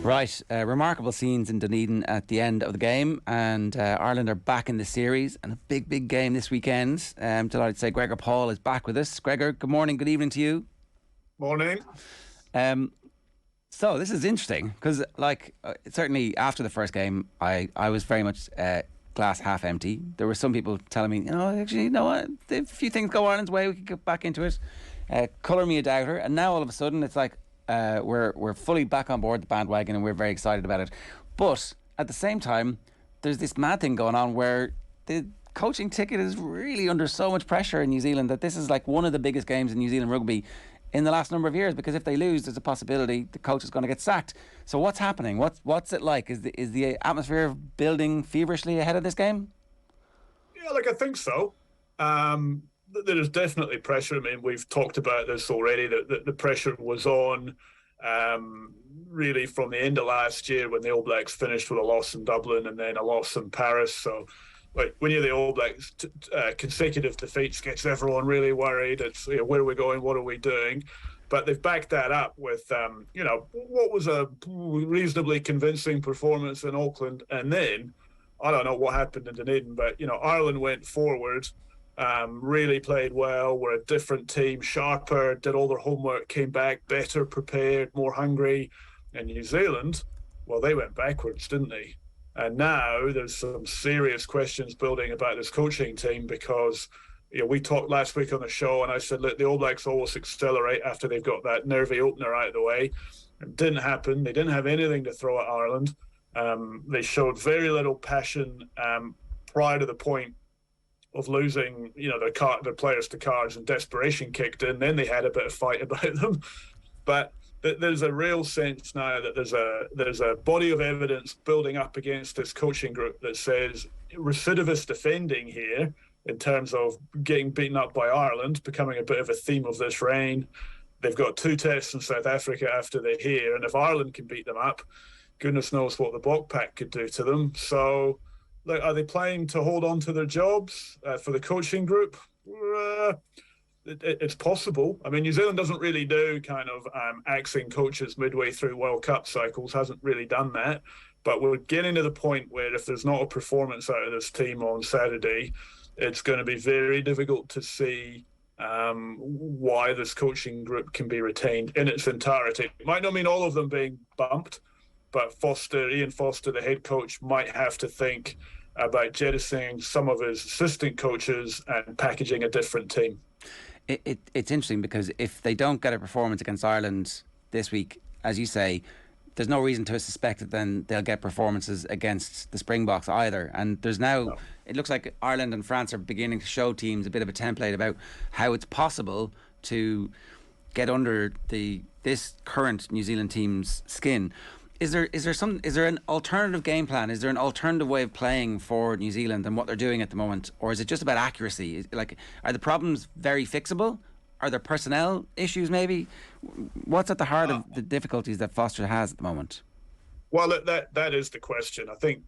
Right, remarkable scenes in Dunedin at the end of the game, and Ireland are back in the series, and a big game this weekend. Delighted to say Gregor Paul is back with us. Gregor, good morning, good evening to you. Morning. So this is interesting because, certainly after the first game, I was very much glass half empty. There were some people telling me, actually, you know what, if a few things go Ireland's way, we could get back into it. Colour me a doubter, and now all of a sudden it's like, we're fully back on board the bandwagon and we're very excited about it. But at the same time, there's this mad thing going on where the coaching ticket is really under so much pressure in New Zealand that this is like one of the biggest games in New Zealand rugby in the last number of years, because if they lose, there's a possibility the coach is going to get sacked. So what's happening? What's it like? Is the atmosphere building feverishly ahead of this game? Yeah, I think so. There is definitely pressure. I mean, we've talked about this already, that the pressure was on really from the end of last year when the All Blacks finished with a loss in Dublin and then a loss in Paris. So when you're the All Blacks, consecutive defeats gets everyone really worried. It's, where are we going? What are we doing? But they've backed that up with, what was a reasonably convincing performance in Auckland. And then, I don't know what happened in Dunedin, but, Ireland went forward, really played well, were a different team, sharper, did all their homework, came back better prepared, more hungry. And New Zealand, well, they went backwards, didn't they? And now there's some serious questions building about this coaching team because, we talked last week on the show and I said, look, the All Blacks always accelerate after they've got that nervy opener out of the way. It didn't happen. They didn't have anything to throw at Ireland. They showed very little passion prior to the point of losing, their players to cards, and desperation kicked in. Then they had a bit of fight about them. But there's a real sense now that there's a body of evidence building up against this coaching group that says recidivist defending here, in terms of getting beaten up by Ireland, becoming a bit of a theme of this reign. They've got 2 tests in South Africa after they're here, and if Ireland can beat them up, goodness knows what the Block Pack could do to them. So, are they playing to hold on to their jobs for the coaching group? It's possible. I mean, New Zealand doesn't really do kind of axing coaches midway through World Cup cycles, hasn't really done that. But we're getting to the point where if there's not a performance out of this team on Saturday, it's going to be very difficult to see why this coaching group can be retained in its entirety. It might not mean all of them being bumped, but Ian Foster, the head coach, might have to think about jettisoning some of his assistant coaches and packaging a different team. It's interesting because if they don't get a performance against Ireland this week, as you say, there's no reason to suspect that then they'll get performances against the Springboks either. And there's now, It looks like Ireland and France are beginning to show teams a bit of a template about how it's possible to get under this current New Zealand team's skin. Is there an alternative game plan? Is there an alternative way of playing for New Zealand than what they're doing at the moment? Or is it just about accuracy? Are the problems very fixable? Are there personnel issues maybe? What's at the heart of the difficulties that Foster has at the moment? Well, that is the question. I think,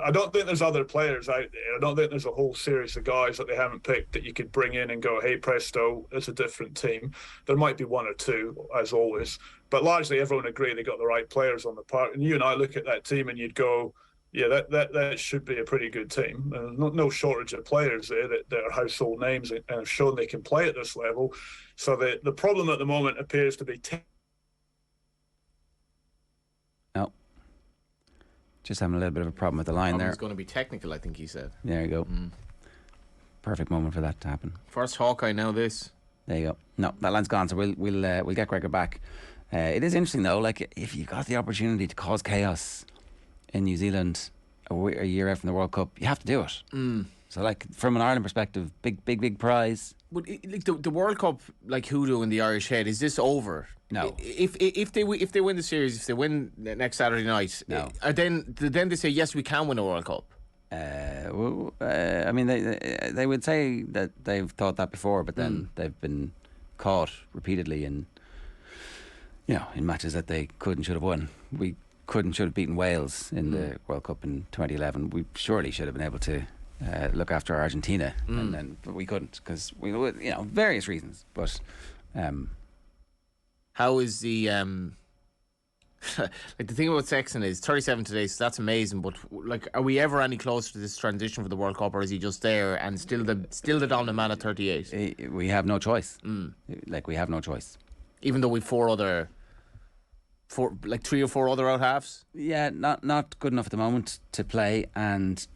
I don't think there's other players out there. I don't think there's a whole series of guys that they haven't picked that you could bring in and go, hey, presto, it's a different team. There might be 1 or 2, as always. But largely everyone agree they got the right players on the park. And you and I look at that team and you'd go, yeah, that should be a pretty good team. No shortage of players there that are household names and have shown they can play at this level. So the problem at the moment appears to be... No. Just having a little bit of a problem with the line there. It's going to be technical, I think he said. There you go. Perfect moment for that to happen. First Hawkeye, now this. There you go. No, that line's gone, so we'll get Gregor back. It is interesting though, if you got the opportunity to cause chaos in New Zealand a year out from the World Cup, you have to do it. So from an Ireland perspective, big prize. But the World Cup, like hoodoo in the Irish head, is this over? No. If they win the series, if they win next Saturday night, no. Then they say yes, we can win a World Cup. I mean, they would say that they've thought that before, but then they've been caught repeatedly in matches that they could and should have won. We could and should have beaten Wales in the World Cup in 2011. We surely should have been able to look after Argentina, but we couldn't because we, various reasons. But how is the Like the thing about Sexton is 37 today, so that's amazing. But like, are we ever any closer to this transition for the World Cup, or is he just there and still the dominant man at 38? We have no choice. Like, we have no choice. Even though we've three or four other out halves. Yeah, not good enough at the moment to play, and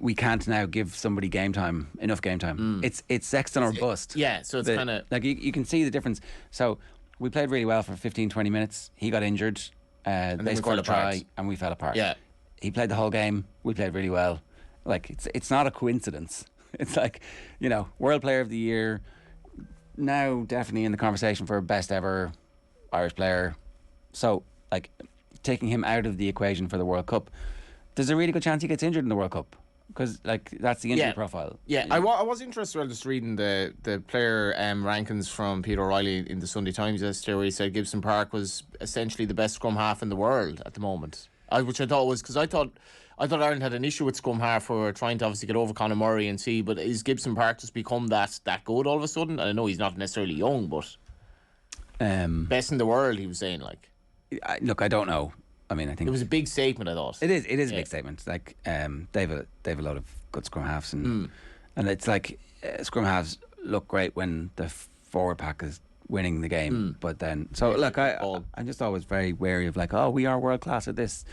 we can't now give somebody enough game time. It's Sexton or bust. Yeah, so it's kind of like you can see the difference. So we played really well for 15-20 minutes. He got injured. They scored a try and we fell apart. Yeah, he played the whole game. We played really well. Like, it's not a coincidence. It's like, World Player of the Year, now definitely in the conversation for best ever Irish player. So, like, taking him out of the equation for the World Cup, there's a really good chance he gets injured in the World Cup, because, like, that's the injury profile. Yeah, I was interested in just reading the player rankings from Peter O'Reilly in the Sunday Times yesterday, where he said Gibson Park was essentially the best scrum half in the world at the moment. Which I thought was, because I thought Ireland had an issue with scrum half, where we're trying to obviously get over Conor Murray and see, but is Gibson Park just become that good all of a sudden? And I know he's not necessarily young, but best in the world, he was saying, like. Look, I don't know. I mean, I think it was a big statement, I thought. It is a big statement. Like, they've a lot of good scrum halves, and it's like, scrum halves look great when the forward pack is winning the game, but then look, I'm just always very wary of, like, we are world class at this,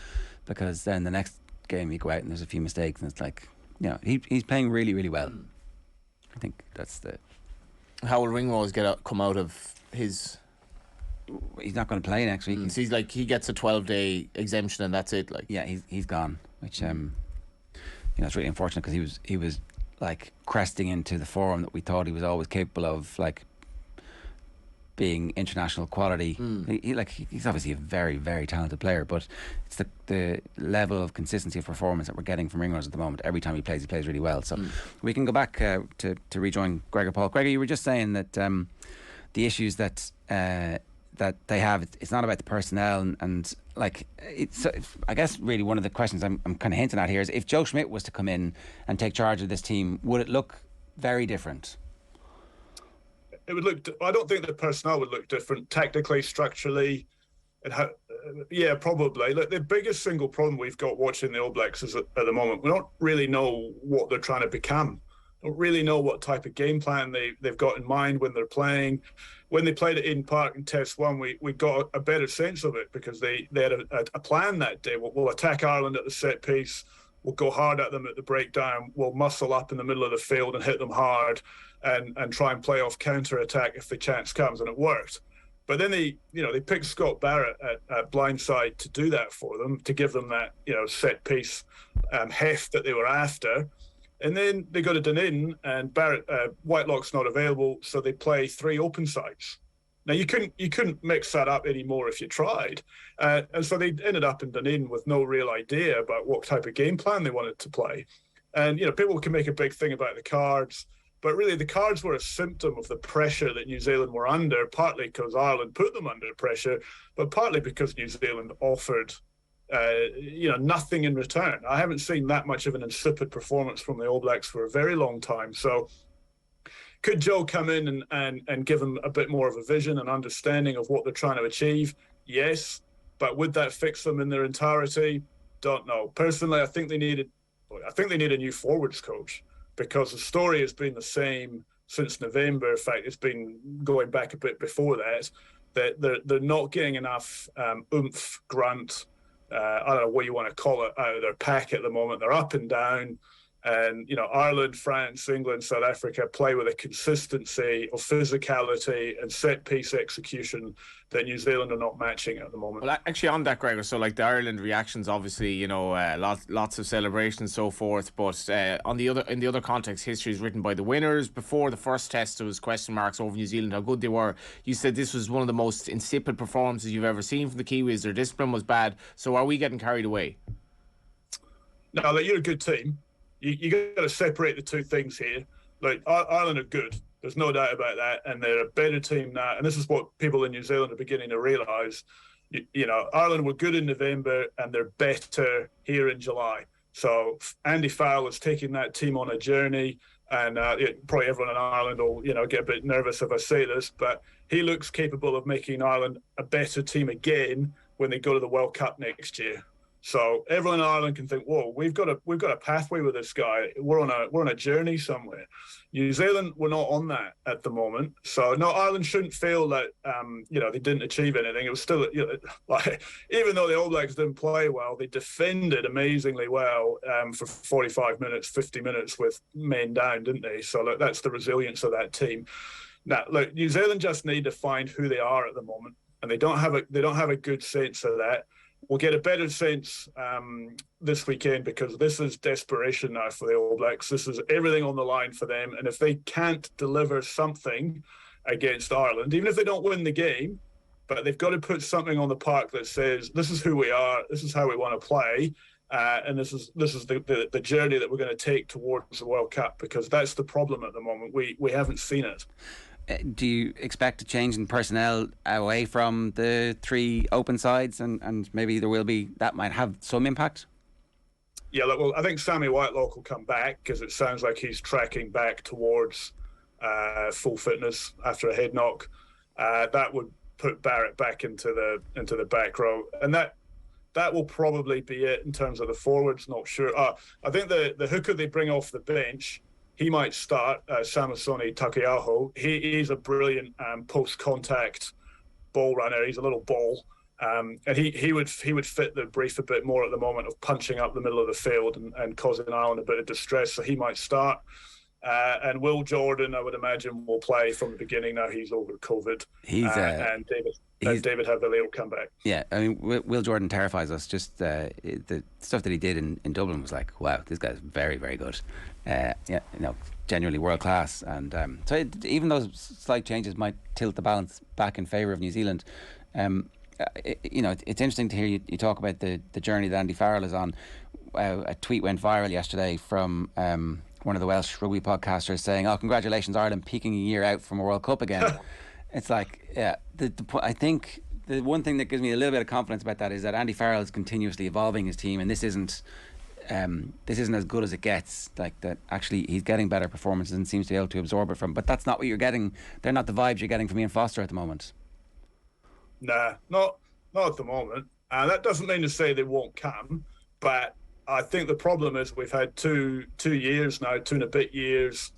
because then the next game you go out and there's a few mistakes, and it's like, he's playing really, really well. I think that's the. How will Ringrose come out of his? He's not going to play next week. So he's like, he gets a 12-day exemption and that's it. Like, yeah, he's gone, which it's really unfortunate, because he was like cresting into the form that we thought he was always capable of, like being international quality. He's obviously a very, very talented player, but it's the level of consistency of performance that we're getting from Ringrose at the moment. Every time he plays really well. So we can go back to rejoin Gregor Paul. Gregor, you were just saying that the issues that they have, it's not about the personnel, and like, it's, I guess really one of the questions I'm kind of hinting at here is, if Joe Schmidt was to come in and take charge of this team, would it look very different? It would look. I don't think the personnel would look different tactically, structurally, and yeah, probably. Like, the biggest single problem we've got watching the All Blacks is, at the moment, we don't really know what they're trying to become. Don't really know what type of game plan they've got in mind when they're playing. When they played at Eden Park in Test 1, we got a better sense of it, because they had a plan that day. We'll attack Ireland at the set piece. We'll go hard at them at the breakdown. We'll muscle up in the middle of the field and hit them hard, and try and play off counter-attack if the chance comes, and it worked. But then they picked Scott Barrett at blindside to do that for them, to give them that, set piece heft that they were after. And then they go to Dunedin, and Barrett, Whitelock's not available, so they play 3 open sides. Now, you couldn't mix that up anymore if you tried. And so they ended up in Dunedin with no real idea about what type of game plan they wanted to play. And, people can make a big thing about the cards, but really the cards were a symptom of the pressure that New Zealand were under, partly because Ireland put them under pressure, but partly because New Zealand offered nothing in return. I haven't seen that much of an insipid performance from the All Blacks for a very long time. So could Joe come in and give them a bit more of a vision and understanding of what they're trying to achieve? Yes. But would that fix them in their entirety? Don't know. Personally, I think they need a new forwards coach, because the story has been the same since November. In fact, it's been going back a bit before that they're not getting enough oomph, grunt, I don't know what you want to call it, out of their pack at the moment. They're up and down. And, Ireland, France, England, South Africa play with a consistency of physicality and set-piece execution that New Zealand are not matching at the moment. Well, actually, on that, Gregor, so like the Ireland reactions, obviously, lots of celebrations, so forth. But in the other context, history is written by the winners. Before the first test, there was question marks over New Zealand, how good they were. You said this was one of the most insipid performances you've ever seen from the Kiwis. Their discipline was bad. So are we getting carried away? No, you're a good team. You got to separate the two things here. Like, Ireland are good. There's no doubt about that. And they're a better team now. And this is what people in New Zealand are beginning to realise. Ireland were good in November, and they're better here in July. So Andy Farrell is taking that team on a journey. And probably everyone in Ireland will, get a bit nervous if I say this, but he looks capable of making Ireland a better team again when they go to the World Cup next year. So everyone in Ireland can think, whoa, we've got a pathway with this guy. We're on a journey somewhere. New Zealand, we're not on that at the moment. So no, Ireland shouldn't feel that they didn't achieve anything. It was still like, even though the All Blacks didn't play well, they defended amazingly well for 45 minutes, 50 minutes with men down, didn't they? So look, that's the resilience of that team. Now, look, New Zealand just need to find who they are at the moment, and they don't have a good sense of that. We'll get a better sense this weekend, because this is desperation now for the All Blacks. This is everything on the line for them. And if they can't deliver something against Ireland, even if they don't win the game, but they've got to put something on the park that says, this is who we are, this is how we want to play, and this is the journey that we're going to take towards the World Cup, because that's the problem at the moment. We haven't seen it. Do you expect a change in personnel away from the three open sides, and maybe that might have some impact? Yeah, look, well, I think Sammy Whitelock will come back, because it sounds like he's tracking back towards full fitness after a head knock. That would put Barrett back into the back row, and that will probably be it in terms of the forwards. Not sure. I think the hooker they bring off the bench, he might start, Samisoni Takeaho. He's a brilliant post-contact ball runner. He's a little ball. And he would fit the brief a bit more at the moment of punching up the middle of the field and causing Ireland a bit of distress. So he might start. And Will Jordan, I would imagine, will play from the beginning. Now he's over COVID. And David Havili will come back. Yeah, I mean, Will Jordan terrifies us. Just the stuff that he did in Dublin was like, wow, this guy's very, very good. Genuinely world class. And so even those slight changes might tilt the balance back in favour of New Zealand. It's interesting to hear you talk about the journey that Andy Farrell is on. A tweet went viral yesterday from one of the Welsh rugby podcasters saying, "Oh, congratulations, Ireland peaking a year out from a World Cup again." It's like, yeah, I think the one thing that gives me a little bit of confidence about that is that Andy Farrell is continuously evolving his team, and this isn't as good as it gets. Like that, actually, he's getting better performances and seems to be able to absorb it from. But that's not what you're getting. They're not the vibes you're getting from Ian Foster at the moment. Nah, not at the moment. That doesn't mean to say they won't come, but I think the problem is we've had two years now, 2.5 years,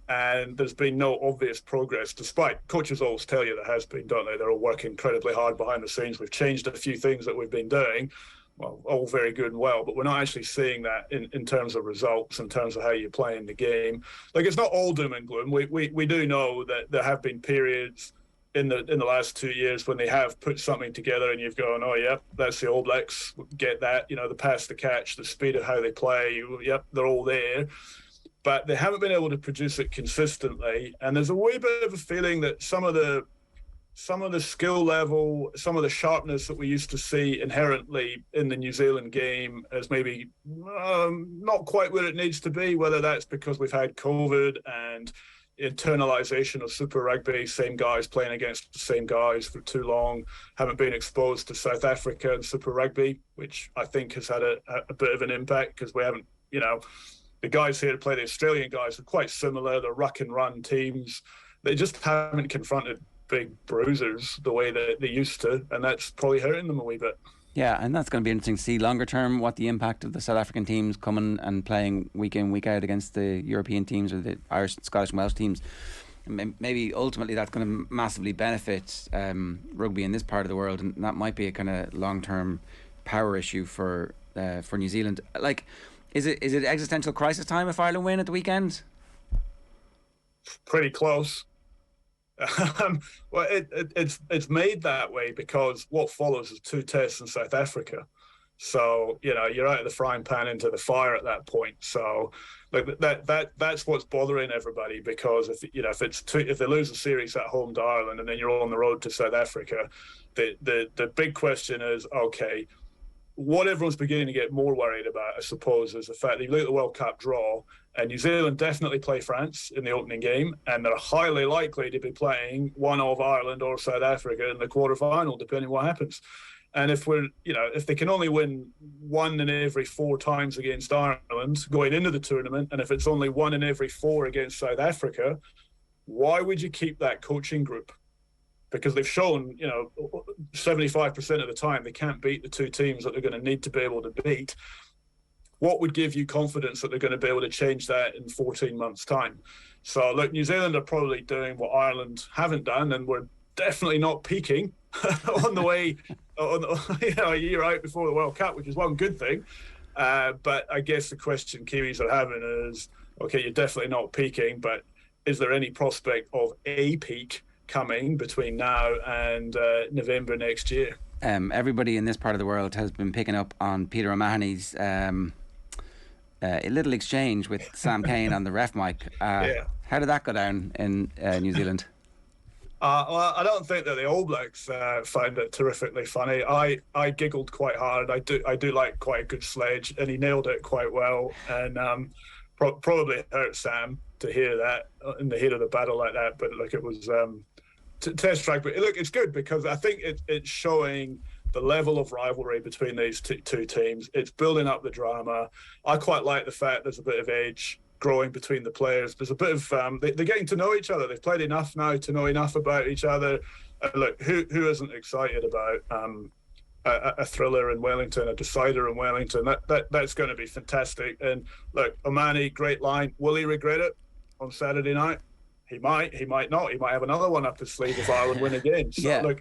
and there's been no obvious progress, despite coaches always tell you there has been, don't they? They're all working incredibly hard behind the scenes. We've changed a few things that we've been doing. Well, all very good and well, but we're not actually seeing that in terms of results, in terms of how you're playing the game. Like, it's not all doom and gloom. We do know that there have been periods in the last 2 years when they have put something together and you've gone, oh, yeah, that's the All Blacks, get that, the pass, the catch, the speed of how they play, yep, they're all there. But they haven't been able to produce it consistently. And there's a wee bit of a feeling that some of the skill level, some of the sharpness that we used to see inherently in the New Zealand game is maybe not quite where it needs to be, whether that's because we've had COVID and internalization of Super Rugby, same guys playing against the same guys for too long, haven't been exposed to South Africa and Super Rugby, which I think has had a bit of an impact, because we haven't, the guys here to play the Australian guys are quite similar. They're ruck and run teams. They just haven't confronted big bruisers the way that they used to, and that's probably hurting them a wee bit. Yeah, and that's going to be interesting to see longer term what the impact of the South African teams coming and playing week in, week out against the European teams or the Irish, Scottish and Welsh teams. Maybe ultimately that's going to massively benefit rugby in this part of the world, and that might be a kind of long-term power issue for New Zealand. Like, is it existential crisis time if Ireland win at the weekend? Pretty close. Well, it's made that way because what follows is 2 tests in South Africa. So you're out of the frying pan into the fire at that point. So like that's what's bothering everybody, because if they lose a series at home to Ireland and then you're on the road to South Africa, the big question is, okay, what everyone's beginning to get more worried about, I suppose, is the fact that you look at the World Cup draw, and New Zealand definitely play France in the opening game, and they're highly likely to be playing one of Ireland or South Africa in the quarterfinal, depending what happens. And if they can only win 1 in every 4 times against Ireland going into the tournament, and if it's only 1 in every 4 against South Africa, why would you keep that coaching group? because they've shown, 75% of the time they can't beat the two teams that they're going to need to be able to beat. What would give you confidence that they're going to be able to change that in 14 months' time? So, look, New Zealand are probably doing what Ireland haven't done, and we're definitely not peaking on the way, a year out before the World Cup, which is one good thing. But I guess the question Kiwis are having is, okay, you're definitely not peaking, but is there any prospect of a peak coming between now and November next year? Everybody in this part of the world has been picking up on Peter O'Mahony's a little exchange with Sam Cane on the ref mic. How did that go down in New Zealand? Well, I don't think that the All Blacks found it terrifically funny. I giggled quite hard. I do like quite a good sledge, and he nailed it quite well. And probably hurt Sam to hear that in the heat of the battle like that. But look, it was test track. But look, it's good because I think it's showing the level of rivalry between these two teams. It's building up the drama. I quite like the fact there's a bit of edge growing between the players. There's a bit of they're getting to know each other. They've played enough now to know enough about each other. Look, who isn't excited about a thriller in Wellington, a decider in Wellington? That's going to be fantastic. And look, O'Mahony, great line. Will he regret it on Saturday night? He might not. He might have another one up his sleeve if Ireland win again. So look,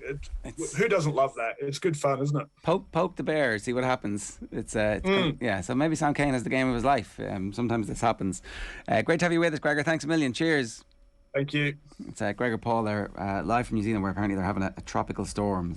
who doesn't love that? It's good fun, isn't it? Poke the bear, see what happens. It's so maybe Sam Cane has the game of his life. Sometimes this happens. Great to have you with us, Gregor. Thanks a million. Cheers. Thank you. It's Gregor Paul there, live from New Zealand, where apparently they're having a tropical storm.